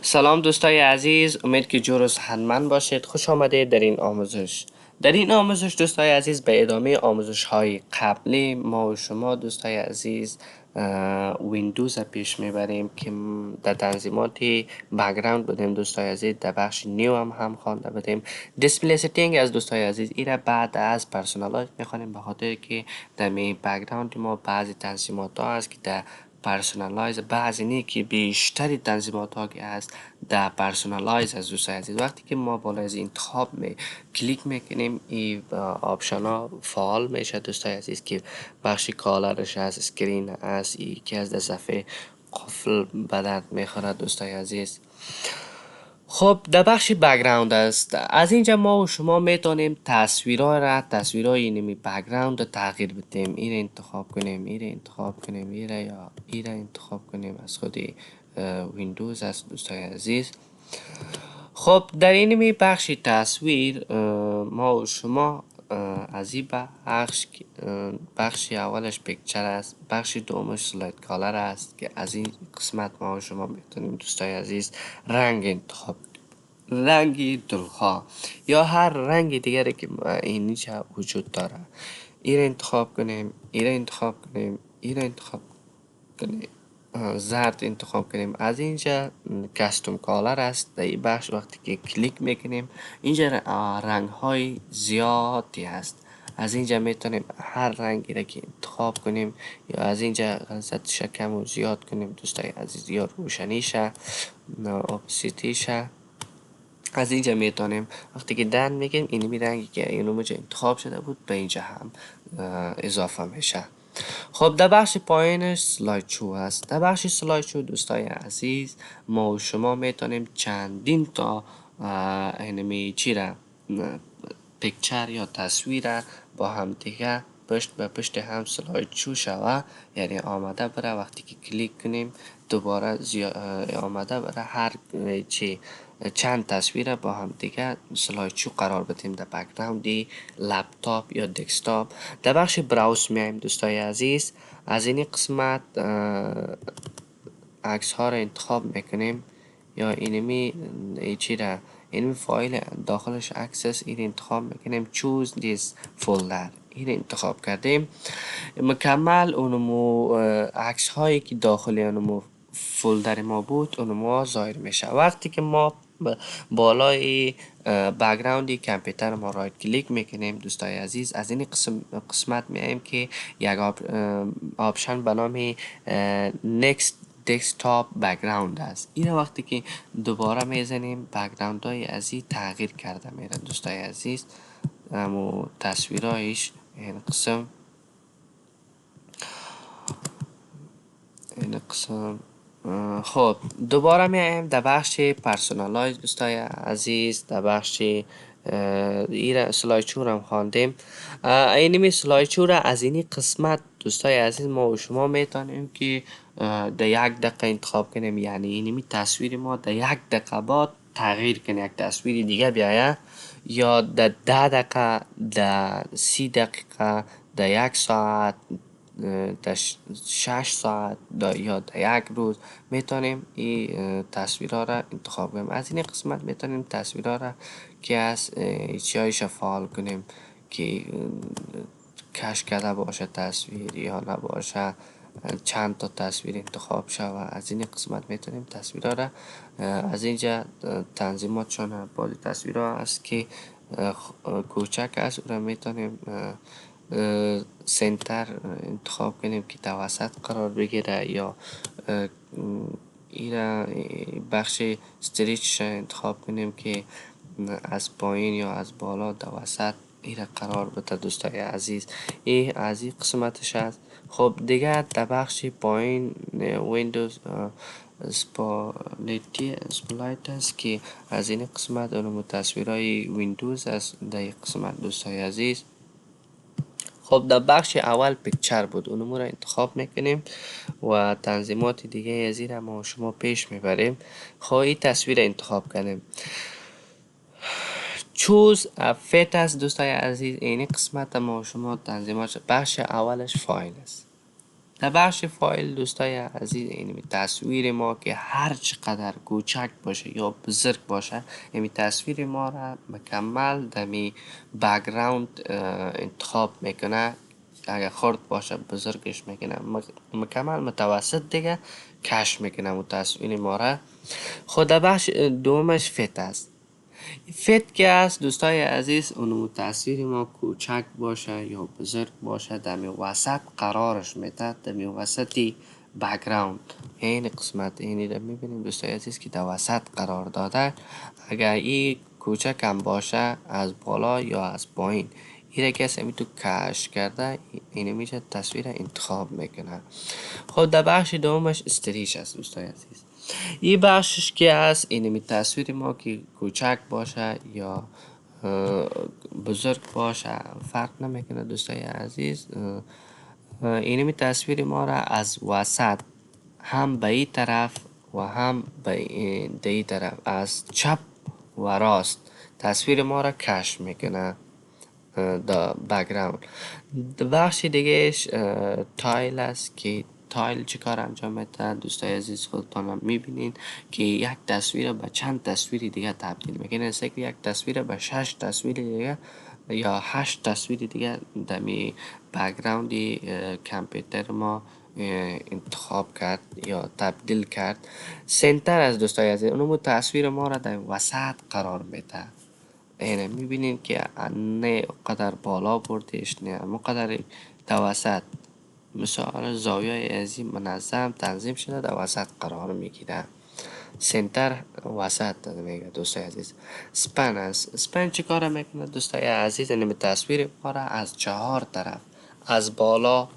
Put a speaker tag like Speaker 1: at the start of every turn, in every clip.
Speaker 1: سلام دوستای عزیز، امید که جور و صحتمند باشید. خوش آمدید در این آموزش دوستای عزیز، به ادامه آموزش های قبلی ما و شما دوستای عزیز ویندوز پیش میبریم که در تنظیمات بک‌گراند بودیم دوستای عزیز. در بخش نیو هم خوانده بودیم. دیسپلی ستینگ از دوستای عزیز ایره بعد از پرسونالایز میخوانیم، به خاطر که در می بک‌گراند ما بعضی تنظیمات ها هست که در پرسونالایز، بعضی نی که بیشتری تنظیمات ها که هست در پرسونالایز از دوستای عزیز. وقتی که ما بالا از انتخاب کلیک میکنیم، این آپشن ها فعال میشه دوستای عزیز، که بخش کالرش از اسکرین است، ای که از در صفحه قفل به درد میخوره دوستای عزیز. خب در بخش بک‌گراند است. از اینجا ما و شما میتونیم تصویرهای اینمی بک‌گراند رو تغییر بدیم. این را انتخاب کنیم، این را انتخاب کنیم، این را انتخاب کنیم. از خود ویندوز است دوستای عزیز. خب در اینمی بخش تصویر ما و شما از این بخش اولش پیکچر است، بخش دومش سلاید کالر است که از این قسمت ما و شما میتونیم دوستای عزیز رنگ انتخاب کنیم. رنگی دلخواه یا هر رنگ دیگری که اینجا وجود داره، این را انتخاب کنیم، این را انتخاب کنیم، این را انتخاب کنیم، زرد انتخاب کنیم. از اینجا کستوم کالر است. در این بخش وقتی که کلیک میکنیم، اینجا رنگ های زیادی هست. از اینجا میتونیم هر رنگی را که انتخاب کنیم، یا از اینجا غلظتش کم و زیاد کنیم دوستای عزیز، یا روشنیشه، اپسیتیشه. از اینجا میتونیم وقتی که دن میگیم اینمی رنگی که اینو انتخاب شده بود به اینجا هم اضافه میشه. خب در بخش پایینش سلاید شو هست. در بخش سلاید شو دوستای عزیز، ما و شما میتونیم چندین تا اینمی چی را پیکچر یا تصویر با هم دیگه پشت به پشت هم سلاید شو شوه، یعنی آماده بره. وقتی که کلیک کنیم دوباره آماده بره هر چی چند تصویر با هم دیگه سلاید شو قرار بدیم در بک‌گراند لپتاپ یا دسکتاپ. در بخش براوز میایم دوستای عزیز. از این قسمت عکس ها را انتخاب میکنیم، یا اینمی چی را اینمی فایل داخلش اکسس این انتخاب میکنیم. choose this folder این انتخاب کردیم. مکمل اونمو عکس هایی که داخل اونمو فولدر ما بود اونمو ظاهر میشه. وقتی که ما بالای بک‌گراند کامپیوتر ما رایت کلیک میکنیم دوستای عزیز، از این قسمت میایم که یک آپشن به نام next دسکتاپ بک‌گراند است. این وقتی که دوباره میزنیم بک‌گراند های از این تغییر کرده میره دوستای عزیز. اما تصویرایش این قسم خب دوباره میایم در بخش پرسونالایز دوستای عزیز. در بخش این سلایدشو رو هم خواندیم. اینمی سلایدشو را از این قسمت دوستای عزیز ما و شما میتونیم که در 1 دقیقه انتخاب کنیم، یعنی اینمی تصویر ما در 1 دقیقه بعد تغییر کنه، یک تصویر دیگه بیایه، یا در 10 دقیقه، در 30 دقیقه، در 1 ساعت، در 6 ساعت، یا در 1 روز میتونیم این تصویرها را انتخاب کنیم. از این قسمت میتونیم تصویرها را که از چیایش فعال کنیم که کش کرده باشه تصویر یا نباشه، چند تا تصویر انتخاب شود. از این قسمت میتونیم تصویرها را از اینجا تنظیماتشون بعضی تصویرها هست که کوچک است، او را میتونیم سنتر انتخاب کنیم که توسط قرار بگیره، یا این بخش استریچ انتخاب کنیم که از پایین یا از بالا توسط این قرار بده دوستای عزیز. این از این قسمتش است. خب دیگه در بخش پایین ویندوز اسپلایت است که از این قسمت اونم تصویرهای ویندوز است در این قسمت دوستای عزیز. خب در بخش اول پیکچر بود، اونمو را انتخاب میکنیم و تنظیمات دیگه از این ما شما پیش میبریم. خب این تصویر انتخاب کنیم. چوز فیت است دوستای عزیز. این قسمت ما شما تنظیمات بخش اولش فایل است. در بخش فایل دوستای عزیز، این تصویر ما که هر چقدر کوچک باشه یا بزرگ باشه، این تصویر ما را مکمل دمی بک‌گراند انتخاب میکنه. اگر خرد باشه بزرگش میکنه، مکمل متوسط دیگه کش میکنه و تصویر ما را. خود در بخش دومش فت است. فت که است دوستای عزیز، اونمو تصویر ما کوچک باشه یا بزرگ باشه، دمی وسط قرارش میده، دمی وسطی بک‌گراند. این قسمت اینی رو میبینیم دوستای عزیز که در وسط قرار داده. اگر این کوچک هم باشه، از بالا یا از پایین، این کسی می تو کش کرده، این میشه تصویر انتخاب میکنه. خب در بخش دومش استریش است دوستای عزیز. این بخشش که هست، اینمی تصویر ما که کوچک باشه یا بزرگ باشه فرق نمیکنه دوستای عزیز. اینمی تصویر ما را از وسط هم به این طرف و هم به این طرف، از چپ و راست تصویر ما را کش میکنه دا بک‌گراند. بخش دیگهش تایل است که تایل چه کار انجام میده دوستای عزیز، خودتان هم میبینین که یک تصویر به چند تصویر دیگه تبدیل میکنه. مثل که یک تصویر به 6 تصویر دیگه یا 8 تصویر دیگه دمی بک‌گراوندی کامپیوتر ما انتخاب کرد یا تبدیل کرد. سنتر از دوستای عزیز، اونمو تصویر ما را در وسط قرار میده. اینه میبینین که نه قدر بالا بردش، نه اما قدر دوسط، مثال زاویه ازی منظم تنظیم شده در وسط قرار میگیره. سنتر وسط میگه دوستای عزیز. سپن است. سپن چی کار میکنه دوستای عزیز؟ اینه تصویر ما را از 4 طرف، از بالا،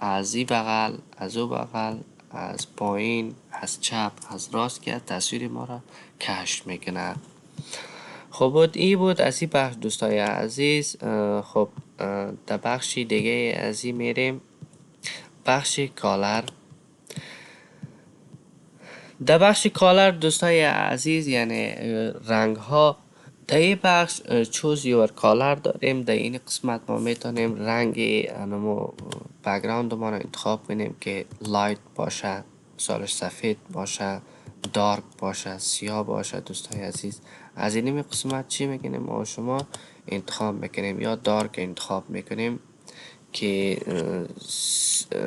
Speaker 1: از این بغل، از او بغل، از پایین، از چپ، از راست که تصویر ما را کشف میکنه. خب این بود از این بخش دوستای عزیز. خب در بخش دیگه از این میریم، بخش کالر. در بخش کالر دوستای عزیز یعنی رنگ ها، در این بخش چوز یور کالر داریم. در این قسمت ما میتونیم رنگ انمو بک‌گراند ما رو انتخاب کنیم که لایت باشه، مثالش سفید باشه، دارک باشه، سیاه باشه دوستای عزیز. از این قسمت چی میکنیم؟ ما شما انتخاب میکنیم، یا دارک انتخاب میکنیم که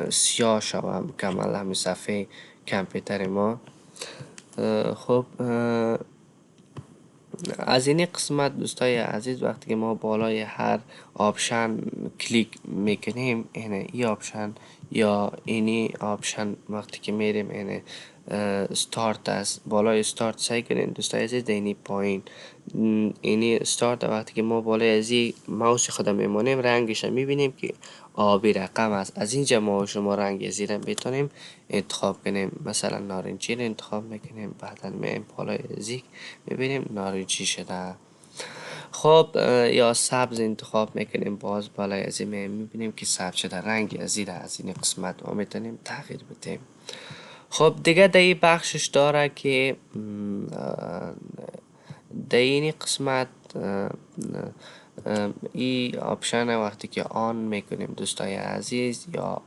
Speaker 1: سیاه شوه مکمل همین صفحه کامپیوتر ما. خب از این قسمت دوستای عزیز، وقتی که ما بالای هر آپشن کلیک میکنیم، اینه ای آپشن یا اینی آپشن، وقتی که میریم اینه استارت است، بالای استارت سعی کنیم دوستای عزیز. اینی پایین اینی استارت، وقتی که ما بالای ازی ماوس خود میمونیم رنگش میبینیم که آبی رقم است. از اینجا ما شما رنگ زیر میتونیم انتخاب کنیم، مثلا نارنجی رو انتخاب میکنیم، بعدا میایم بالای ازی میبینیم نارنجی شده. خب یا سبز انتخاب میکنیم، باز بالای ازی میبینیم که سبز شده. رنگ ازی را از این قسمت ما میتونیم تغییر بدیم. خب دیگه در این بخشش داره که در این قسمت این آپشن وقتی که آن میکنیم دوستای عزیز یا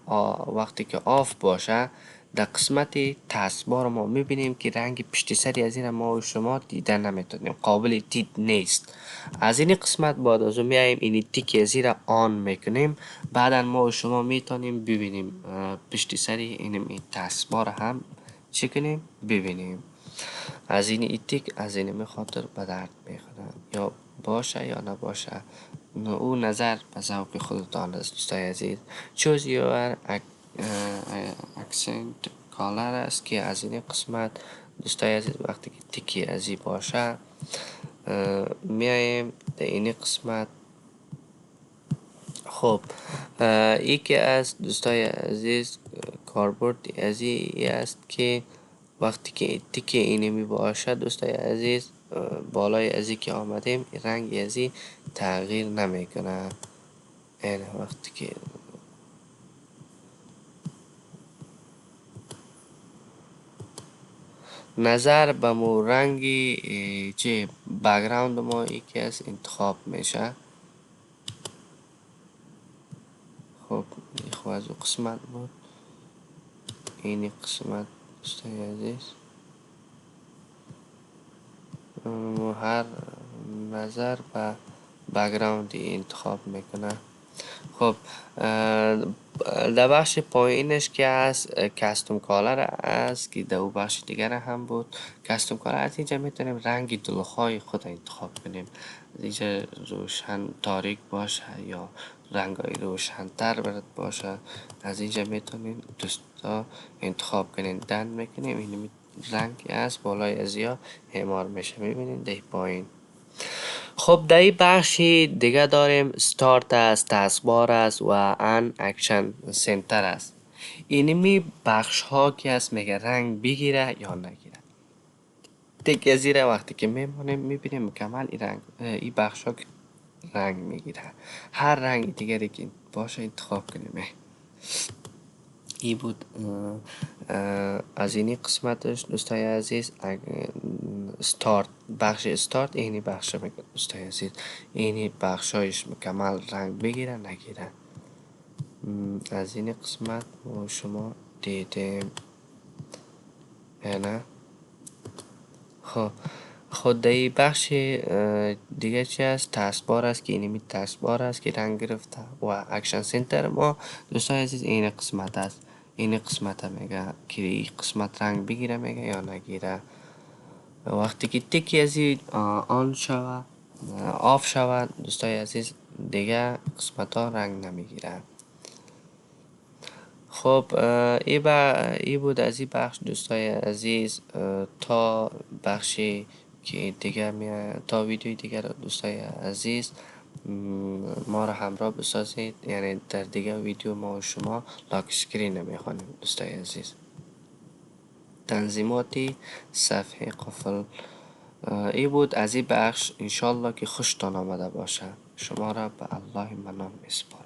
Speaker 1: وقتی که آف باشه، در قسمت تاسکبار ما میبینیم که رنگ پشت سری از این ما و شما دیدن نمیتونیم، قابل دید نیست. از این قسمت بعد از اون میایم این تیک از این آن میکنیم، بعدا ما و شما میتونیم ببینیم پشت سری این تاسکبار هم چی کنیم ببینیم. از این ایتیک از این خاطر به درد میخوره، یا باشه یا نباشه او نظر به ذوق خودتان است دوستای عزیز. choose your accent color است که از این قسمت دوستای عزیز وقتی که تیکی ازی باشه میایم در این قسمت. خب ای که از دوستای عزیز کاربرد ازی است که وقتی که تیکه اینی می باشه دوستای عزیز، بالای ازی که آمدیم رنگ ازی تغییر نمیکنه. این وقتی که نظر به مو رنگی چه بک‌گراند ما یکی از انتخاب میشه. از او قسمت بود. اینی قسمت دوستای عزیز هر نظر و بک‌گراندی انتخاب میکنه. خب در بخش پایینش که از کاستوم کالر است که در او بخش دیگر هم بود. کاستوم کالر از اینجا میتونیم رنگ دلخواه خود انتخاب کنیم. از اینجا روشن تاریک باشه یا رنگ های روشن تر برد باشه. از اینجا میتونیم دوستا انتخاب کنیم. دن میکنیم این رنگی است بالای ازیا همار میشه. میبینید در پایین. خب در این بخشی دیگه داریم استارت است، تاسکبار است و ان اکشن سنتر است. اینمی بخش ها که است میگه رنگ بگیره یا نگیره. دیگه زیره وقتی که میمونیم میبینیم کامل این بخش ها رنگ میگیره. هر رنگ دیگری که باشه انتخاب کنیم. ای بود از اینی قسمتش دوستای عزیز. استارت بخش استارت اینی بخش میگه دوستای عزیز. اینی بخشایش مکمل رنگ بگیره نگیره. از این قسمت و شما دیدیم نه. خود در بخش دیگه چی است؟ تاسکبار است که اینمی تاسکبار است که رنگ گرفته و اکشن سنتر ما دوستای عزیز این قسمت است. این قسمت میگه که این قسمت رنگ بگیره میگه یا نگیره. وقتی که تکی از این آن شود آف شود دوستای عزیز دیگه قسمت ها رنگ نمیگیره. خب ای بود از این بخش دوستای عزیز. تا بخشی که دیگه تا ویدیوی دیگر دوستای عزیز ما را همراه بسازید. یعنی در دیگه ویدیو ما و شما لاک اسکرین میخوانیم دوستای عزیز. تنظیماتی صفحه قفل. ای بود از این بخش. انشالله که خوشتان آمده باشه. شما را به الله منان میسپارم.